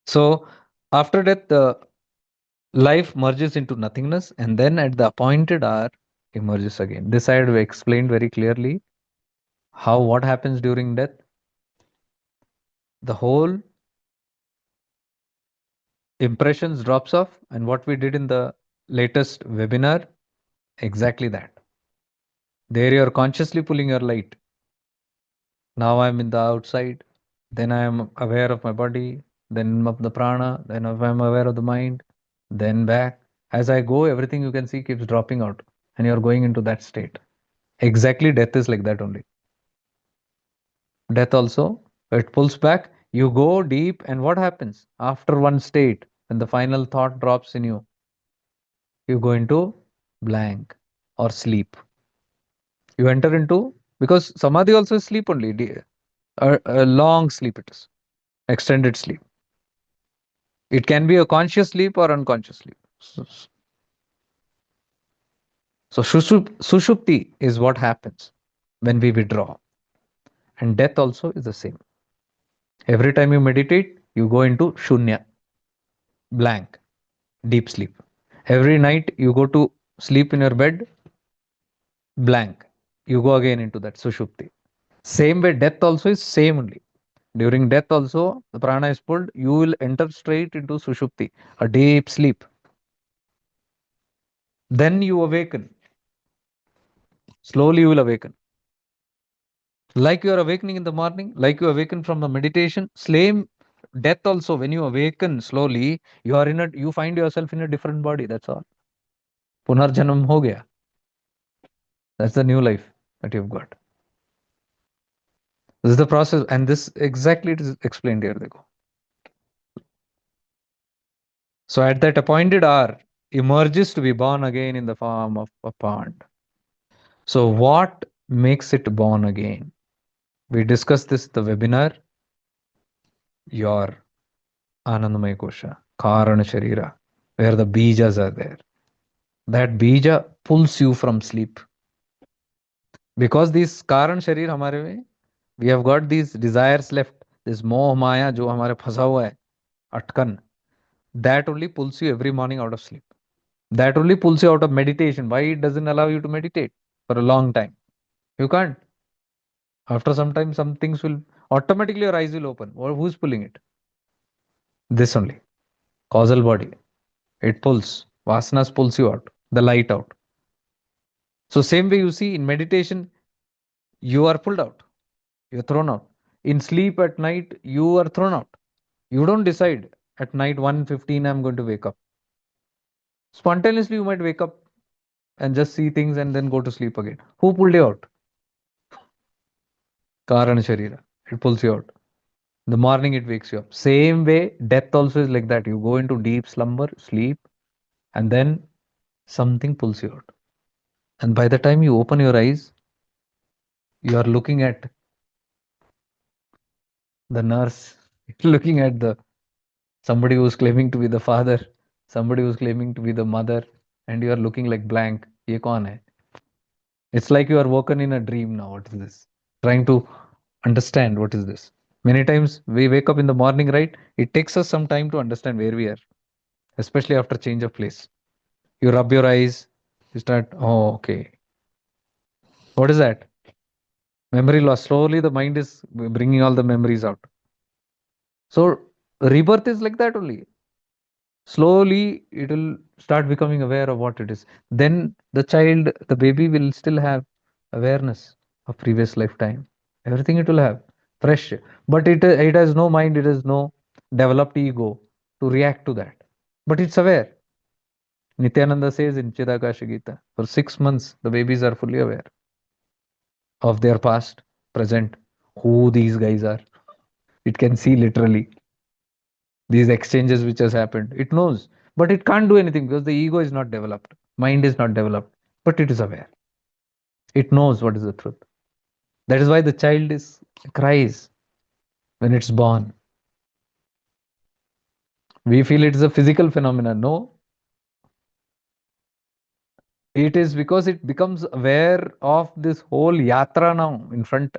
So after death, the life merges into nothingness, and then at the appointed hour, emerges again. This I had explained very clearly how what happens during death. The whole impressions drops off, and what we did in the latest webinar, exactly that. There you are consciously pulling your light. Now I'm in the outside, then I am aware of my body, then of the prana, then if I'm aware of the mind, then back. As I go, everything you can see keeps dropping out, and you're going into that state. Exactly, death is like that only. Death also, it pulls back, you go deep, and what happens? After one state, when the final thought drops in you, you go into blank or sleep. You enter into, because samadhi also is sleep only, a long sleep it is, extended sleep. It can be a conscious sleep or unconscious sleep. So sushupti is what happens when we withdraw. And death also is the same. Every time you meditate, you go into shunya, blank, deep sleep. Every night you go to sleep in your bed, blank. You go again into that sushupti. Same way, death also is same only. During death also, the prana is pulled, you will enter straight into sushupti, a deep sleep. Then you awaken. Slowly you will awaken. Like you are awakening in the morning, like you awaken from the meditation, same death also, when you awaken slowly, you find yourself in a different body. That's all. Punarjanam ho gaya. That's the new life that you've got. This is the process, and this exactly it is explained here. Dekho. So at that appointed hour, emerges to be born again in the form of a pond. So what makes it born again? We discussed this the webinar. Your Anandamaya Kosha, Karana Sharira, where the bijas are there. That bija pulls you from sleep. Because this Karan Sharir हमारे में, we have got these desires left. This moh maya जो हमारे फंसा हुआ है, अटकन, that only pulls you every morning out of sleep. That only pulls you out of meditation. Why it doesn't allow you to meditate for a long time? You can't. After some time, some things will automatically your eyes will open. Or who's pulling it? This only. Causal body. It pulls. Vasanas pulls you out. The light out. So same way you see in meditation, you are pulled out. You're thrown out. In sleep at night, you are thrown out. You don't decide at night 1:15 I'm going to wake up. Spontaneously you might wake up and just see things and then go to sleep again. Who pulled you out? Karana Sharira. It pulls you out. In the morning it wakes you up. Same way, death also is like that. You go into deep slumber, sleep, and then something pulls you out. And by the time you open your eyes, you are looking at the nurse, looking at the somebody who's claiming to be the father, somebody who's claiming to be the mother, and you are looking like blank. Ye kaun hai? It's like you are woken in a dream now. What is this? Trying to understand what is this. Many times we wake up in the morning, right? It takes us some time to understand where we are, especially after change of place. You rub your eyes, you start, oh, okay. What is that? Memory loss. Slowly the mind is bringing all the memories out. So rebirth is like that only. Slowly it will start becoming aware of what it is. Then the child, the baby will still have awareness of previous lifetime. Everything it will have fresh, but it has no mind. It has no developed ego to react to that. But it's aware. Nityananda says in Chidakasha Gita, for 6 months the babies are fully aware of their past, present, who these guys are. It can see literally these exchanges which has happened. It knows, but it can't do anything because the ego is not developed, mind is not developed, but it is aware. It knows what is the truth. That is why the child is cries when it's born. We feel it is a physical phenomenon. No, it is because it becomes aware of this whole yatra now in front.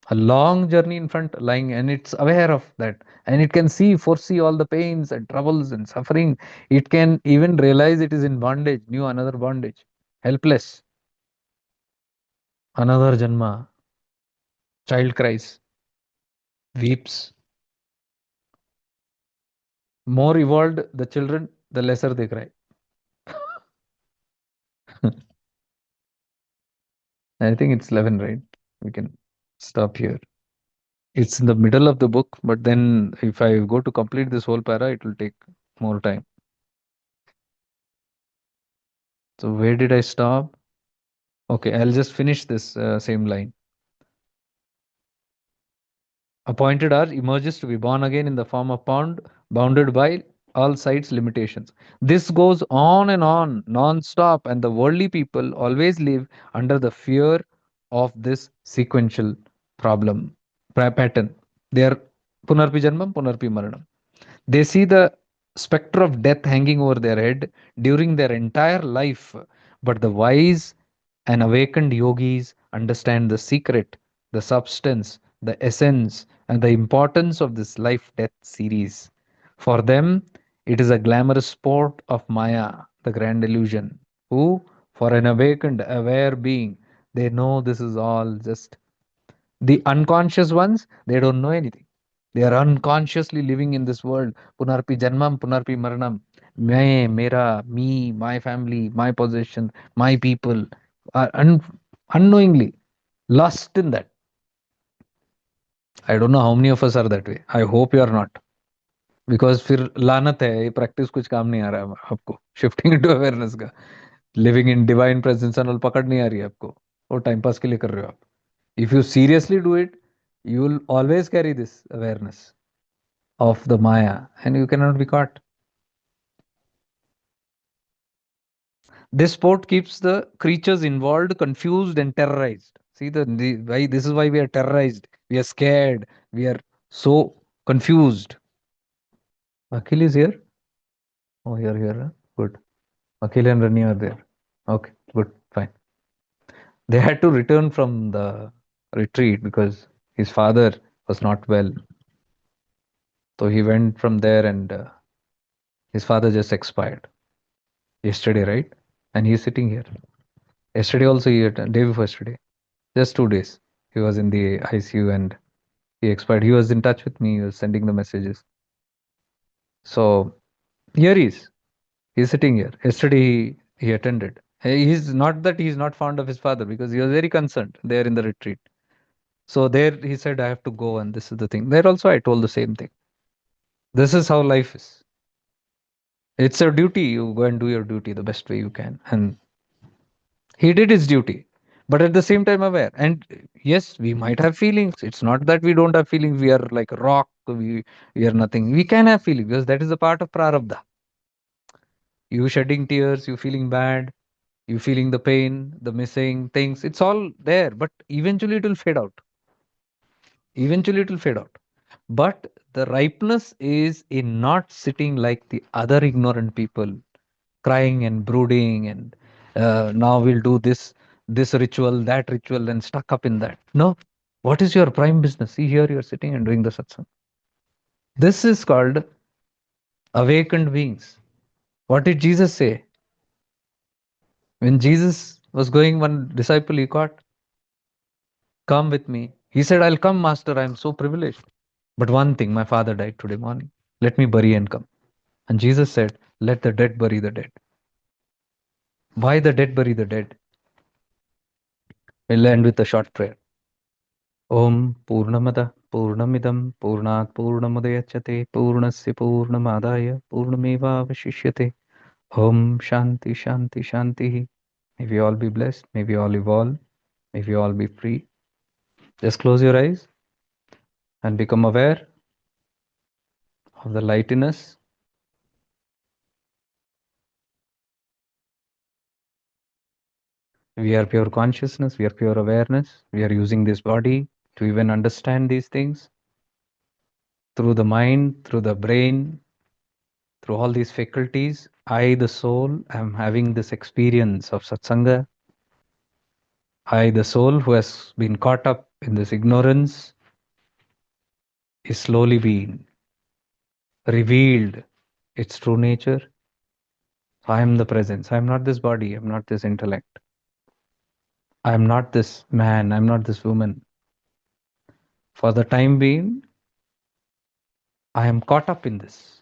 A long journey in front lying, and it's aware of that, and it can see, foresee all the pains and troubles and suffering. It can even realize it is in bondage, new another bondage, helpless, another janma. Child cries, weeps. More evolved the children, the lesser they cry. I think it's 11, right? We can stop here. It's in the middle of the book, but then if I go to complete this whole para, it will take more time. So where did I stop? Okay, I'll just finish this same line. Appointed are emerges to be born again in the form of pound, bounded by all sides limitations. This goes on, non-stop, and the worldly people always live under the fear of this sequential problem pattern. They are punarpi janmam, punarpi maranam. They see the specter of death hanging over their head during their entire life. But the wise and awakened yogis understand the secret, the substance, the essence, and the importance of this life death series. For them, it is a glamorous sport of Maya, the grand illusion. Who, for an awakened, aware being, they know this is all just the unconscious ones, they don't know anything. They are unconsciously living in this world. Punarpi Janmam, Punarpi Maranam. Mera, me, my family, my possession, my people are unknowingly lost in that. I don't know how many of us are that way. I hope you are not. Because फिर लानत है ये practice कुछ काम नहीं आ रहा है आपको शिफ्टिंग इनटू अवेयरनेस का living in divine presence and पकड़ नहीं आ रही है आपको और टाइम पास के लिए कर रहे हो आप if you seriously do it, you will always carry this awareness of the Maya and you cannot be caught. This sport keeps the creatures involved confused and terrorized. See, the why this is why we are terrorized. We are scared. We are so confused. Akhil is here. Oh, you're here. Huh? Good. Akhil and Rani are there. Okay, good, fine. They had to return from the retreat because his father was not well. So he went from there and his father just expired yesterday, right? And he's sitting here. Yesterday also, day before yesterday, just 2 days, he was in the ICU and he expired. He was in touch with me. He was sending the messages. So here he is. He's sitting here. Yesterday he attended. He's not that he's not fond of his father because he was very concerned there in the retreat. So there he said, I have to go and this is the thing. There also I told the same thing. This is how life is. It's a duty. You go and do your duty the best way you can. And he did his duty, but at the same time aware. And yes, we might have feelings. It's not that we don't have feelings. We are like a rock. We are nothing. We can have feelings because that is a part of prarabdha. You shedding tears, you feeling bad, you feeling the pain, the missing things. It's all there, but eventually it will fade out. Eventually it will fade out. But the ripeness is in not sitting like the other ignorant people, crying and brooding and now we'll do this ritual, that ritual, and stuck up in that. No. What is your prime business? See, here you're sitting and doing the satsang. This is called awakened beings. What did Jesus say? When Jesus was going, one disciple he caught, come with me. He said, I'll come, Master. I'm so privileged. But one thing, my father died today morning. Let me bury and come. And Jesus said, let the dead bury the dead. Why the dead bury the dead? We'll end with a short prayer. Om Purnamada Purnamidam Purnat Purnamudayachate Purnasya Purnamadaya Purnameva Vashishyate. Om Shanti Shanti Shanti. May we all be blessed. May we all evolve. May we all be free. Just close your eyes and become aware of the lightiness. We are pure consciousness. We are pure awareness. We are using this body to even understand these things through the mind, through the brain, through all these faculties. I, the soul, am having this experience of satsanga. I, the soul, who has been caught up when this ignorance is slowly being revealed its true nature. I am the presence. I am not this body. I am not this intellect. I am not this man. I am not this woman. For the time being, I am caught up in this,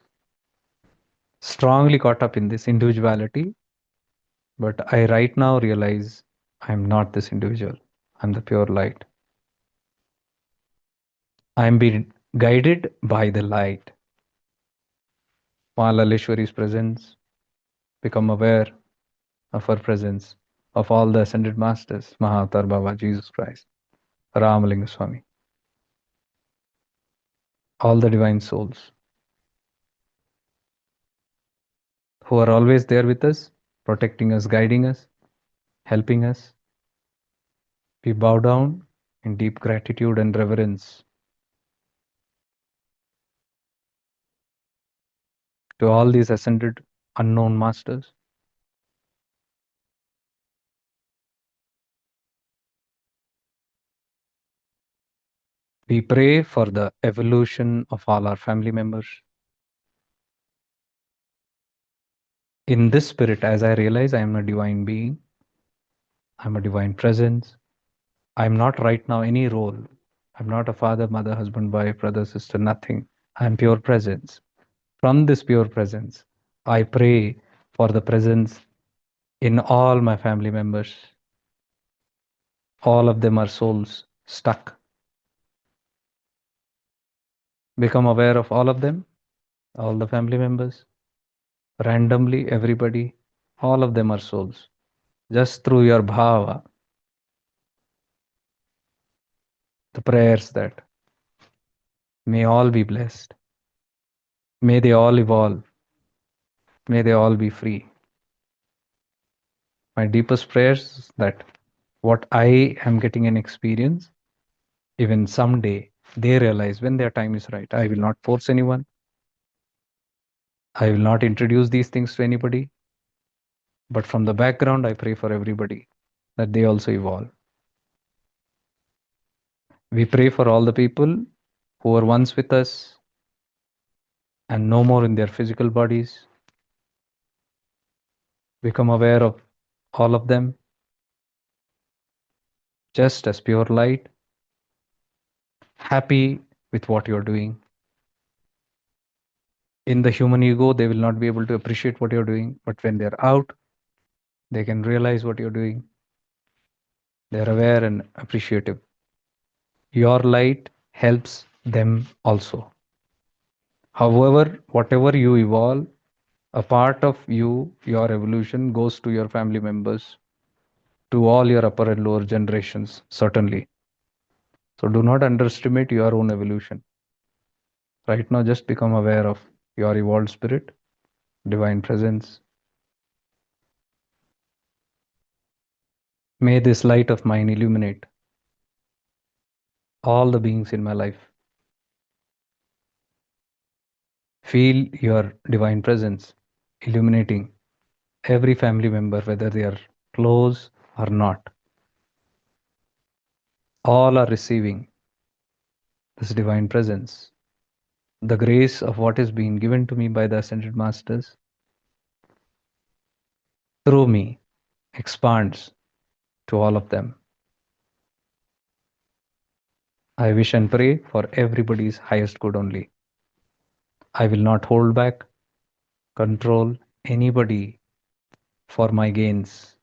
strongly caught up in this individuality. But I right now realize I am not this individual. I'm the pure light. I am being guided by the light. Malaleshwari's presence, become aware of her presence, of all the ascended masters, Mahavatar Baba, Jesus Christ, Ramalinga Swami, all the divine souls who are always there with us, protecting us, guiding us, helping us. We bow down in deep gratitude and reverence to all these ascended unknown masters. We pray for the evolution of all our family members. In this spirit, as I realize I am a divine being, I'm a divine presence. I'm not right now any role. I'm not a father, mother, husband, wife, brother, sister, nothing. I'm pure presence. From this pure presence, I pray for the presence in all my family members. All of them are souls stuck. Become aware of all of them, all the family members, randomly, everybody, all of them are souls. Just through your bhava, the prayers that may all be blessed, may they all evolve, may they all be free. My deepest prayers is that what I am getting an experience, even someday they realize when their time is right. I will not force anyone. I will not introduce these things to anybody. But from the background, I pray for everybody that they also evolve. We pray for all the people who were once with us and no more in their physical bodies. Become aware of all of them just as pure light, happy with what you're doing. In the human ego, they will not be able to appreciate what you're doing, but when they're out, they can realize what you're doing. They're aware and appreciative. Your light helps them also. However, whatever you evolve, a part of you, your evolution goes to your family members, to all your upper and lower generations, certainly. So do not underestimate your own evolution. Right now, just become aware of your evolved spirit, divine presence. May this light of mine illuminate all the beings in my life. Feel your divine presence illuminating every family member, whether they are close or not. All are receiving this divine presence. The grace of what is being given to me by the Ascended Masters through me expands to all of them. I wish and pray for everybody's highest good only. I will not hold back, control anybody for my gains.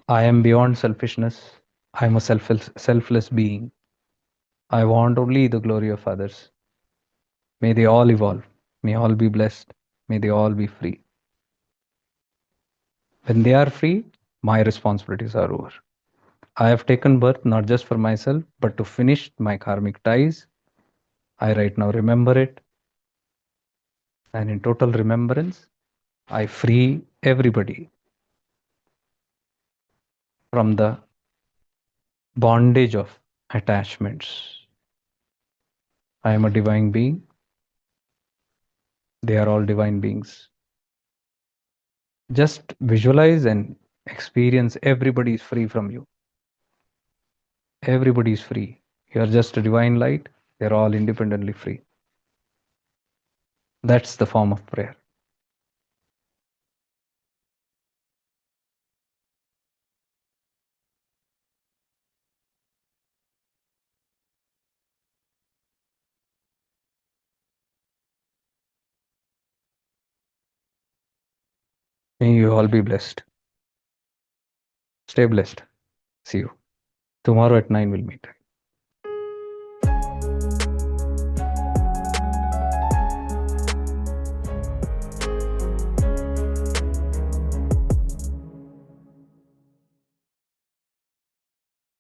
I am beyond selfishness. I am a selfless being. I want only the glory of others. May they all evolve. May all be blessed. May they all be free. When they are free, my responsibilities are over. I have taken birth not just for myself, but to finish my karmic ties. I right now remember it. And in total remembrance, I free everybody from the bondage of attachments. I am a divine being. They are all divine beings. Just visualize and experience everybody is free from you. Everybody is free. You are just a divine light. They're all independently free. That's the form of prayer. May you all be blessed. Stay blessed. See you. Tomorrow at 9 we'll meet.